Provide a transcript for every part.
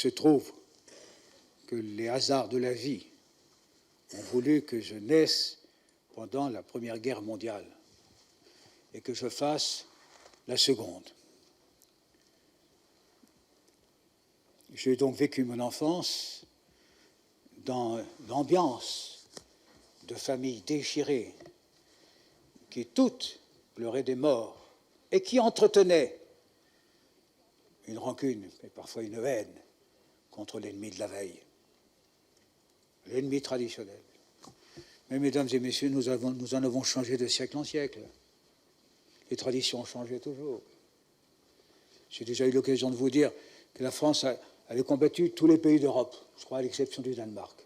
se trouve que les hasards de la vie ont voulu que je naisse pendant la Première Guerre mondiale et que je fasse la Seconde. J'ai donc vécu mon enfance dans l'ambiance de familles déchirées qui toutes pleuraient des morts et qui entretenaient une rancune et parfois une haine contre l'ennemi de la veille, l'ennemi traditionnel. Mais mesdames et messieurs, nous en avons changé de siècle en siècle. Les traditions ont changé toujours. J'ai déjà eu l'occasion de vous dire que la France avait combattu tous les pays d'Europe, je crois à l'exception du Danemark.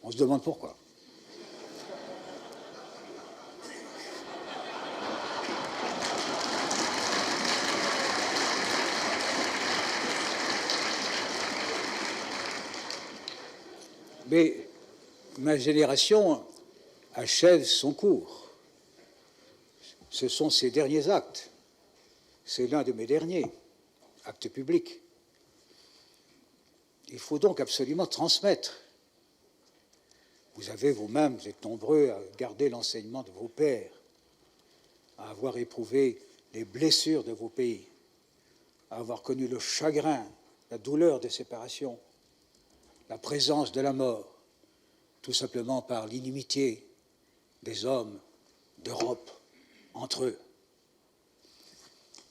On se demande pourquoi. Mais ma génération achève son cours. Ce sont ses derniers actes. C'est l'un de mes derniers actes publics. Il faut donc absolument transmettre. Vous avez vous-même, vous êtes nombreux à garder l'enseignement de vos pères, à avoir éprouvé les blessures de vos pays, à avoir connu le chagrin, la douleur des séparations, la présence de la mort, tout simplement par l'inimitié des hommes d'Europe entre eux.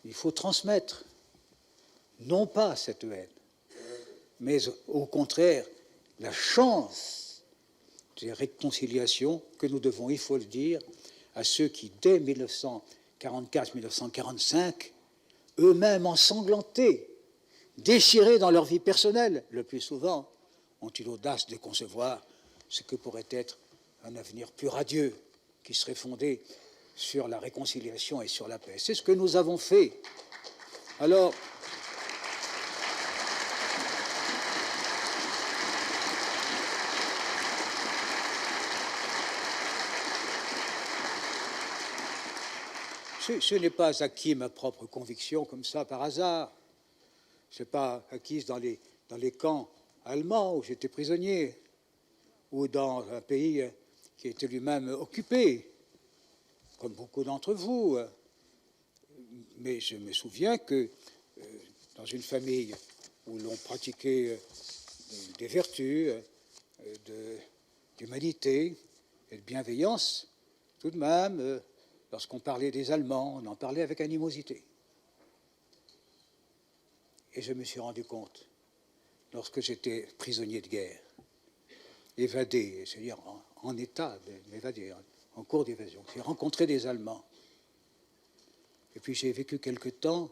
Il faut transmettre, non pas cette haine, mais au contraire, la chance des réconciliations que nous devons, il faut le dire, à ceux qui, dès 1944-1945, eux-mêmes ensanglantés, déchirés dans leur vie personnelle, le plus souvent, ont eu l'audace de concevoir ce que pourrait être un avenir plus radieux, qui serait fondé sur la réconciliation et sur la paix. C'est ce que nous avons fait. Alors, ce n'est pas acquis ma propre conviction comme ça par hasard. Ce n'est pas acquis dans les camps allemands où j'étais prisonnier, ou dans un pays qui était lui-même occupé, comme beaucoup d'entre vous. Mais je me souviens que dans une famille où l'on pratiquait des vertus, d'humanité et de bienveillance, tout de même, lorsqu'on parlait des Allemands, on en parlait avec animosité. Et je me suis rendu compte, lorsque j'étais prisonnier de guerre, évadé, c'est-à-dire en état de m'évader, en cours d'évasion, j'ai rencontré des Allemands. Et puis j'ai vécu quelque temps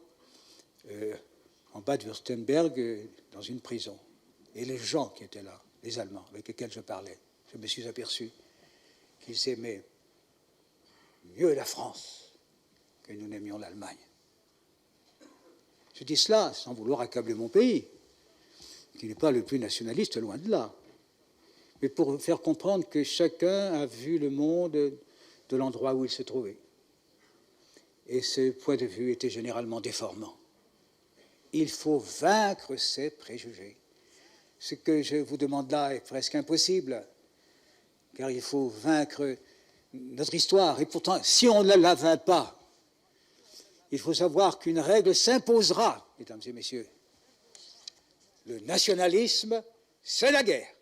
en Bade-Württemberg, dans une prison. Et les gens qui étaient là, les Allemands avec lesquels je parlais, je me suis aperçu qu'ils aimaient mieux la France que nous n'aimions l'Allemagne. Je dis cela sans vouloir accabler mon pays, qui n'est pas le plus nationaliste, loin de là, mais pour faire comprendre que chacun a vu le monde de l'endroit où il se trouvait. Et ce point de vue était généralement déformant. Il faut vaincre ces préjugés. Ce que je vous demande là est presque impossible, car il faut vaincre notre histoire. Et pourtant, si on ne la vainc pas, il faut savoir qu'une règle s'imposera, mesdames et messieurs. Le nationalisme, c'est la guerre.